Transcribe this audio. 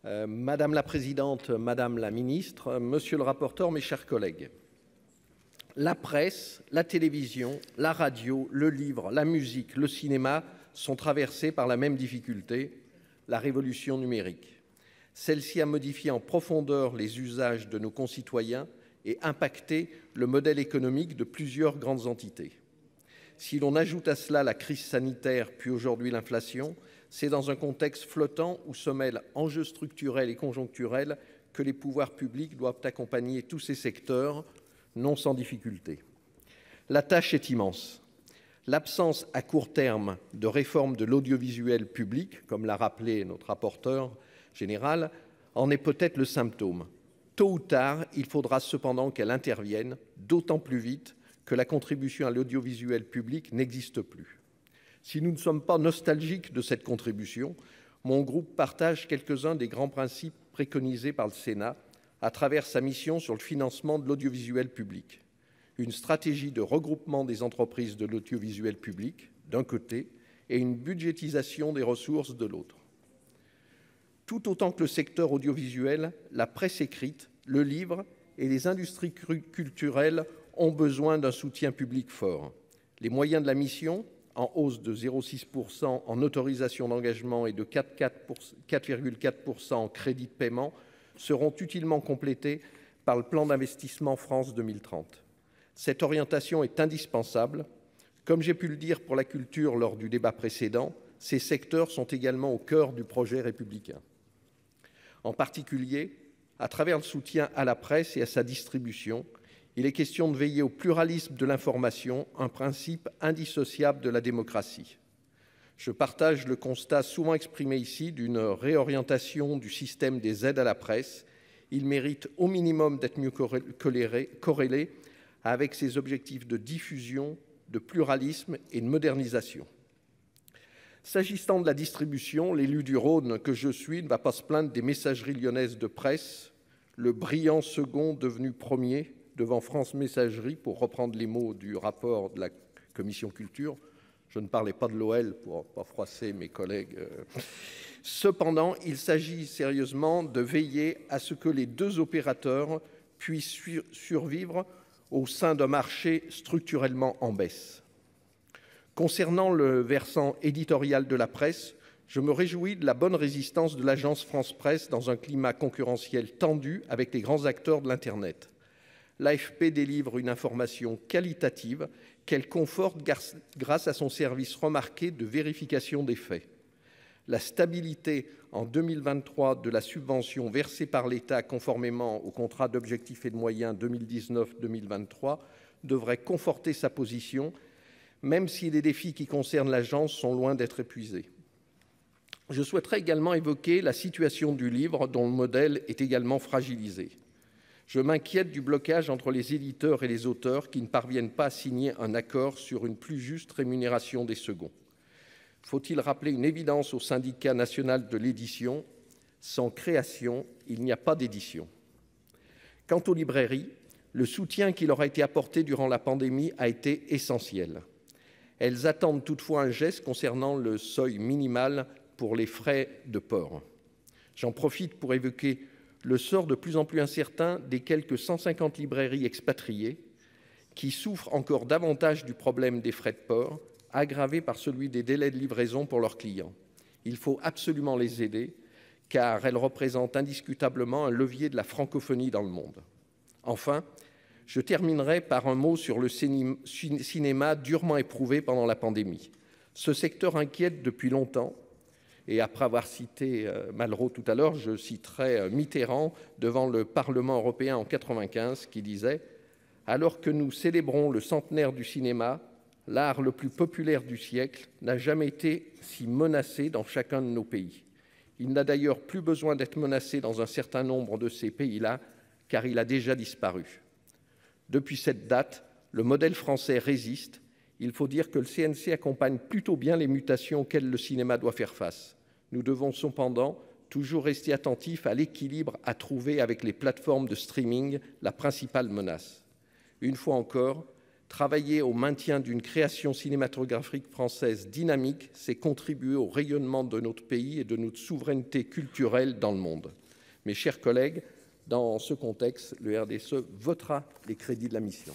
Madame la présidente, madame la ministre, monsieur le rapporteur, mes chers collègues. La presse, la télévision, la radio, le livre, la musique, le cinéma sont traversés par la même difficulté, la révolution numérique. Celle-ci a modifié en profondeur les usages de nos concitoyens et impacté le modèle économique de plusieurs grandes entités. Si l'on ajoute à cela la crise sanitaire puis aujourd'hui l'inflation, c'est dans un contexte flottant où se mêlent enjeux structurels et conjoncturels que les pouvoirs publics doivent accompagner tous ces secteurs, non sans difficulté. La tâche est immense. L'absence à court terme de réforme de l'audiovisuel public, comme l'a rappelé notre rapporteur général, en est peut-être le symptôme. Tôt ou tard, il faudra cependant qu'elle intervienne, d'autant plus vite que la contribution à l'audiovisuel public n'existe plus. Si nous ne sommes pas nostalgiques de cette contribution, mon groupe partage quelques-uns des grands principes préconisés par le Sénat à travers sa mission sur le financement de l'audiovisuel public. Une stratégie de regroupement des entreprises de l'audiovisuel public, d'un côté, et une budgétisation des ressources de l'autre. Tout autant que le secteur audiovisuel, la presse écrite, le livre et les industries culturelles ont besoin d'un soutien public fort. Les moyens de la mission, en hausse de 0,6% en autorisation d'engagement et de 4,4% en crédit de paiement, seront utilement complétés par le plan d'investissement France 2030. Cette orientation est indispensable. Comme j'ai pu le dire pour la culture lors du débat précédent, ces secteurs sont également au cœur du projet républicain. En particulier, à travers le soutien à la presse et à sa distribution, il est question de veiller au pluralisme de l'information, un principe indissociable de la démocratie. Je partage le constat souvent exprimé ici d'une réorientation du système des aides à la presse. Il mérite au minimum d'être mieux corrélé avec ses objectifs de diffusion, de pluralisme et de modernisation. S'agissant de la distribution, l'élu du Rhône que je suis ne va pas se plaindre des messageries lyonnaises de presse, le brillant second devenu premier devant France Messagerie, pour reprendre les mots du rapport de la commission culture. Je ne parlais pas de l'OL pour pas froisser mes collègues. Cependant, il s'agit sérieusement de veiller à ce que les deux opérateurs puissent survivre au sein d'un marché structurellement en baisse. Concernant le versant éditorial de la presse, je me réjouis de la bonne résistance de l'agence France Presse dans un climat concurrentiel tendu avec les grands acteurs de l'Internet. L'AFP délivre une information qualitative qu'elle conforte grâce à son service remarqué de vérification des faits. La stabilité en 2023 de la subvention versée par l'État conformément au contrat d'objectifs et de moyens 2019-2023 devrait conforter sa position, même si les défis qui concernent l'agence sont loin d'être épuisés. Je souhaiterais également évoquer la situation du livre, dont le modèle est également fragilisé. Je m'inquiète du blocage entre les éditeurs et les auteurs qui ne parviennent pas à signer un accord sur une plus juste rémunération des seconds. Faut-il rappeler une évidence au syndicat national de l'édition ? Sans création, il n'y a pas d'édition. Quant aux librairies, le soutien qui leur a été apporté durant la pandémie a été essentiel. Elles attendent toutefois un geste concernant le seuil minimal pour les frais de port. J'en profite pour évoquer le sort de plus en plus incertain des quelques 150 librairies expatriées qui souffrent encore davantage du problème des frais de port, aggravé par celui des délais de livraison pour leurs clients. Il faut absolument les aider, car elles représentent indiscutablement un levier de la francophonie dans le monde. Enfin, je terminerai par un mot sur le cinéma durement éprouvé pendant la pandémie. Ce secteur inquiète depuis longtemps. Et après avoir cité Malraux tout à l'heure, je citerai Mitterrand devant le Parlement européen en 1995 qui disait « Alors que nous célébrons le centenaire du cinéma, l'art le plus populaire du siècle n'a jamais été si menacé dans chacun de nos pays. Il n'a d'ailleurs plus besoin d'être menacé dans un certain nombre de ces pays-là, car il a déjà disparu. » Depuis cette date, le modèle français résiste. Il faut dire que le CNC accompagne plutôt bien les mutations auxquelles le cinéma doit faire face. Nous devons cependant toujours rester attentifs à l'équilibre à trouver avec les plateformes de streaming, la principale menace. Une fois encore, Travailler au maintien d'une création cinématographique française dynamique, c'est contribuer au rayonnement de notre pays et de notre souveraineté culturelle dans le monde. Mes chers collègues, dans ce contexte, le RDSE votera les crédits de la mission.